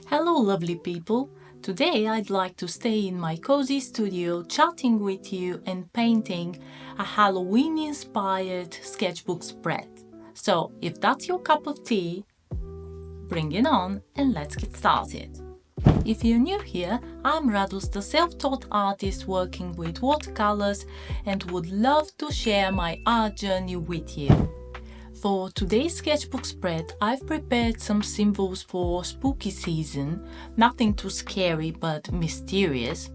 Hello lovely people! Today I'd like to stay in my cozy studio chatting with you and painting a Halloween-inspired sketchbook spread. So if that's your cup of tea, bring it on and let's get started. If you're new here, I'm Radost, a self-taught artist working with watercolors and would love to share my art journey with you. For today's sketchbook spread, I've prepared some symbols for spooky season, nothing too scary but mysterious.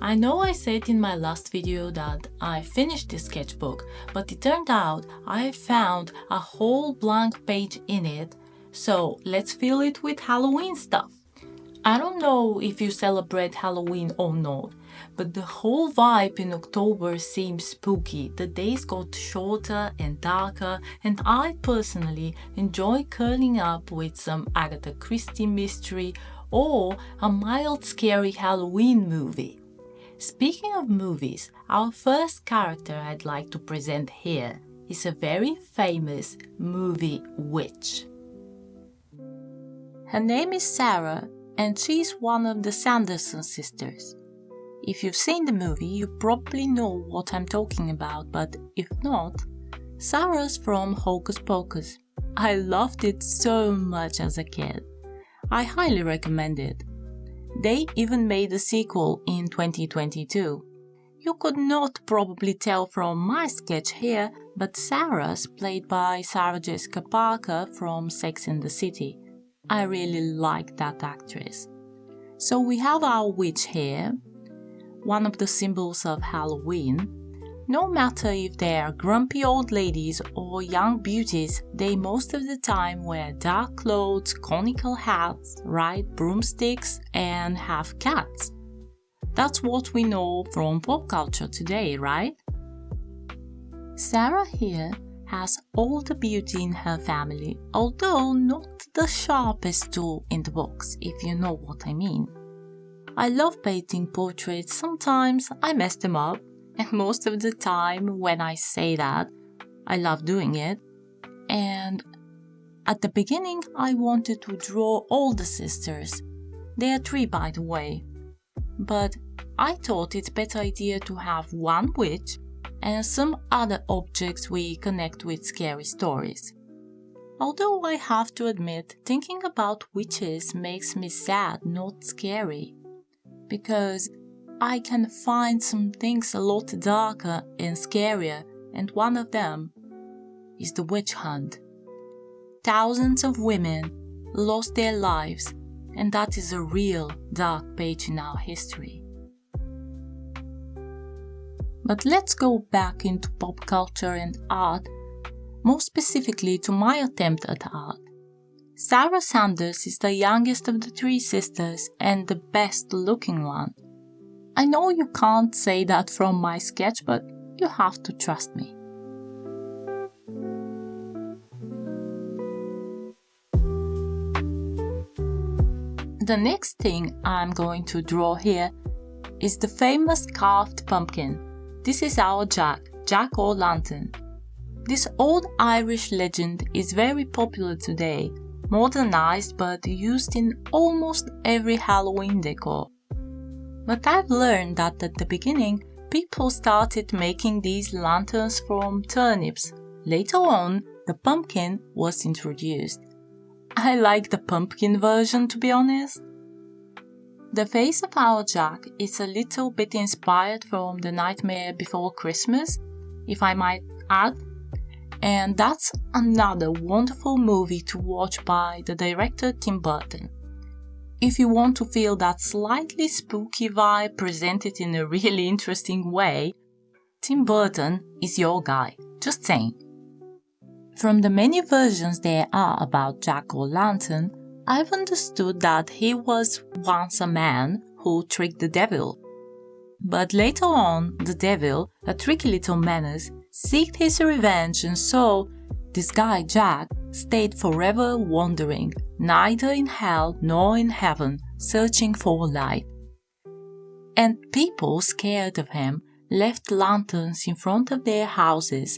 I know I said in my last video that I finished this sketchbook, but it turned out I found a whole blank page in it, so let's fill it with Halloween stuff. I don't know if you celebrate Halloween or not, but the whole vibe in October seems spooky. The days got shorter and darker, and I personally enjoy curling up with some Agatha Christie mystery or a mild scary Halloween movie. Speaking of movies, our first character I'd like to present here is a very famous movie witch. Her name is Sarah, and she's one of the Sanderson sisters. If you've seen the movie, you probably know what I'm talking about, but if not, Sarah's from Hocus Pocus. I loved it so much as a kid. I highly recommend it. They even made a sequel in 2022. You could not probably tell from my sketch here, but Sarah's played by Sarah Jessica Parker from Sex and the City. I really like that actress. So we have our witch here, one of the symbols of Halloween. No matter if they are grumpy old ladies or young beauties, they most of the time wear dark clothes, conical hats, ride broomsticks, and have cats. That's what we know from pop culture today, right? Sarah here has all the beauty in her family, although not the sharpest tool in the box, if you know what I mean. I love painting portraits. Sometimes I mess them up, and most of the time when I say that, I love doing it. And at the beginning I wanted to draw all the sisters. There are 3 by the way. But I thought it's a better idea to have one witch and some other objects we connect with scary stories. Although I have to admit, thinking about witches makes me sad, not scary, because I can find some things a lot darker and scarier, and one of them is the witch hunt. Thousands of women lost their lives, and that is a real dark page in our history. But let's go back into pop culture and art, more specifically to my attempt at art. Sarah Sanders is the youngest of the 3 sisters and the best looking one. I know you can't say that from my sketch, but you have to trust me. The next thing I'm going to draw here is the famous carved pumpkin. This is our Jack o' Lantern. This old Irish legend is very popular today, modernized but used in almost every Halloween decor. But I've learned that at the beginning, people started making these lanterns from turnips. Later on, the pumpkin was introduced. I like the pumpkin version, to be honest. The face of our Jack is a little bit inspired from The Nightmare Before Christmas, if I might add, and that's another wonderful movie to watch by the director Tim Burton. If you want to feel that slightly spooky vibe presented in a really interesting way, Tim Burton is your guy, just saying. From the many versions there are about Jack-o'-lantern, I've understood that he was once a man who tricked the devil. But later on, the devil, a tricky little menace, seeked his revenge, and so this guy Jack stayed forever wandering, neither in hell nor in heaven, searching for light. And people scared of him left lanterns in front of their houses,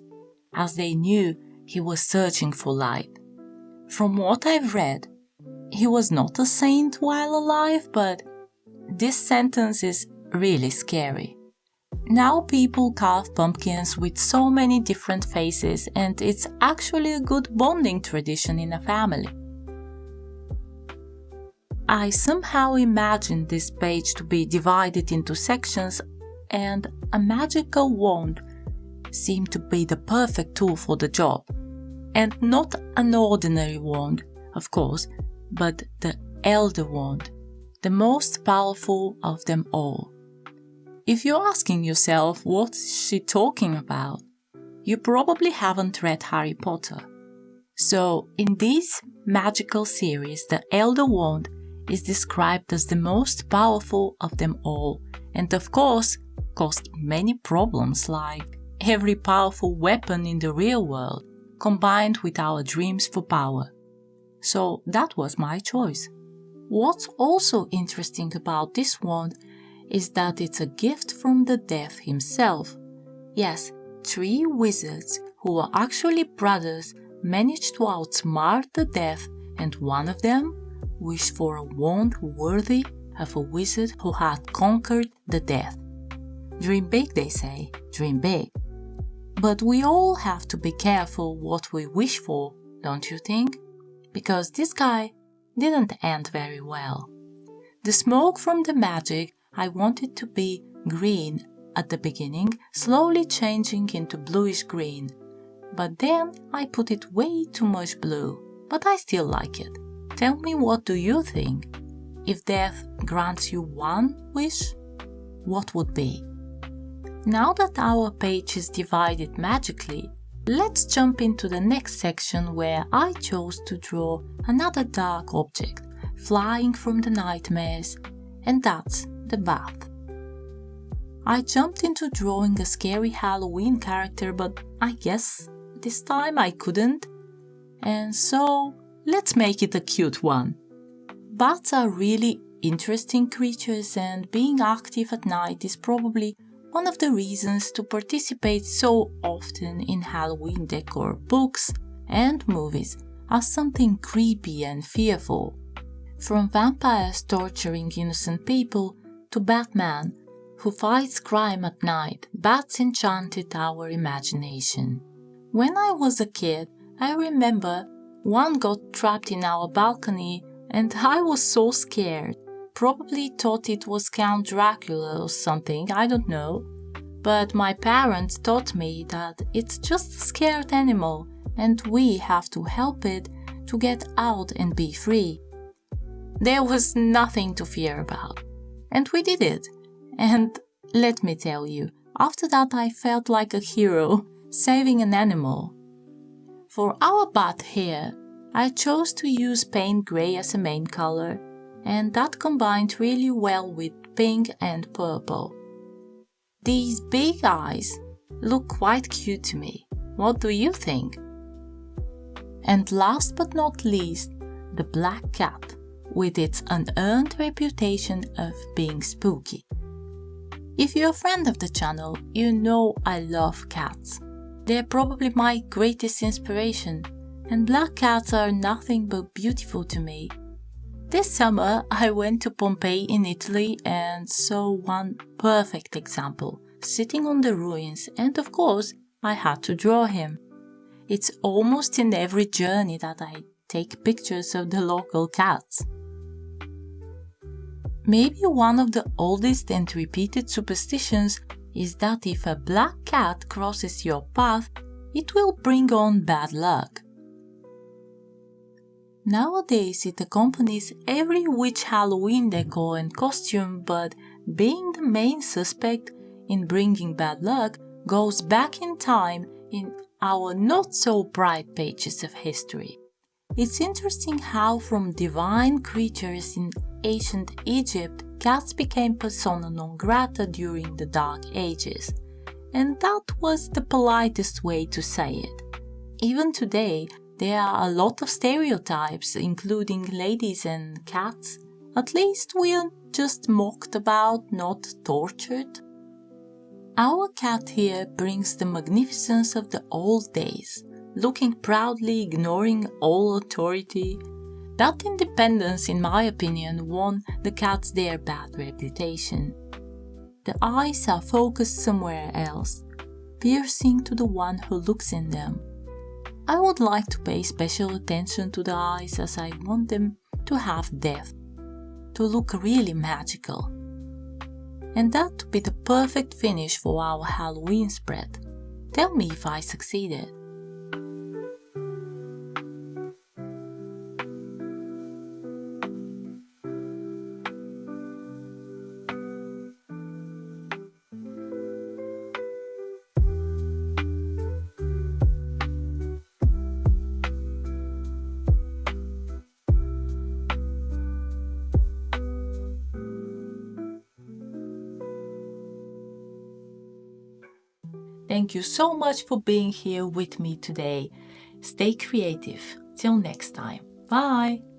as they knew he was searching for light. From what I've read, he was not a saint while alive, but this sentence is really scary. Now people carve pumpkins with so many different faces, and it's actually a good bonding tradition in a family. I somehow imagined this page to be divided into sections, and a magical wand seemed to be the perfect tool for the job. And not an ordinary wand, of course, but the Elder Wand, the most powerful of them all. If you're asking yourself what's she talking about, you probably haven't read Harry Potter. So, in this magical series, the Elder Wand is described as the most powerful of them all, and of course, caused many problems like every powerful weapon in the real world, combined with our dreams for power. So that was my choice. What's also interesting about this wand is that it's a gift from the Death himself. Yes, 3 wizards who were actually brothers managed to outsmart the Death, and one of them wished for a wand worthy of a wizard who had conquered the Death. Dream big, they say, dream big. But we all have to be careful what we wish for, don't you think? Because this guy didn't end very well. The smoke from the magic I wanted to be green at the beginning, slowly changing into bluish green. But then I put it way too much blue, but I still like it. Tell me, what do you think? If death grants you one wish, what would be? Now that our page is divided magically, let's jump into the next section where I chose to draw another dark object flying from the nightmares, and that's the bath. I jumped into drawing a scary Halloween character, but I guess this time I couldn't, and so let's make it a cute one. Bats are really interesting creatures, and being active at night is probably one of the reasons to participate so often in Halloween decor, books and movies as something creepy and fearful. From vampires torturing innocent people to Batman, who fights crime at night, bats enchanted our imagination. When I was a kid, I remember one got trapped in our balcony and I was so scared. Probably thought it was Count Dracula or something, I don't know. But my parents taught me that it's just a scared animal and we have to help it to get out and be free. There was nothing to fear about. And we did it. And let me tell you, after that I felt like a hero saving an animal. For our bat here, I chose to use paint grey as a main color, and that combined really well with pink and purple. These big eyes look quite cute to me. What do you think? And last but not least, the black cat, with its unearned reputation of being spooky. If you're a friend of the channel, you know I love cats. They're probably my greatest inspiration, and black cats are nothing but beautiful to me. This summer I went to Pompeii in Italy and saw one perfect example, sitting on the ruins, and of course I had to draw him. It's almost in every journey that I take pictures of the local cats. Maybe one of the oldest and repeated superstitions is that if a black cat crosses your path, it will bring on bad luck. Nowadays it accompanies every witch Halloween decor and costume, but being the main suspect in bringing bad luck goes back in time in our not-so-bright pages of history. It's interesting how from divine creatures in ancient Egypt, cats became persona non grata during the Dark Ages, and that was the politest way to say it. Even today, there are a lot of stereotypes, including ladies and cats. At least we are just mocked about, not tortured. Our cat here brings the magnificence of the old days, looking proudly ignoring all authority, That independence, in my opinion, won the cats their bad reputation. The eyes are focused somewhere else, piercing to the one who looks in them. I would like to pay special attention to the eyes as I want them to have depth, to look really magical. And that to be the perfect finish for our Halloween spread. Tell me if I succeeded. Thank you so much for being here with me today. Stay creative. Till next time. Bye!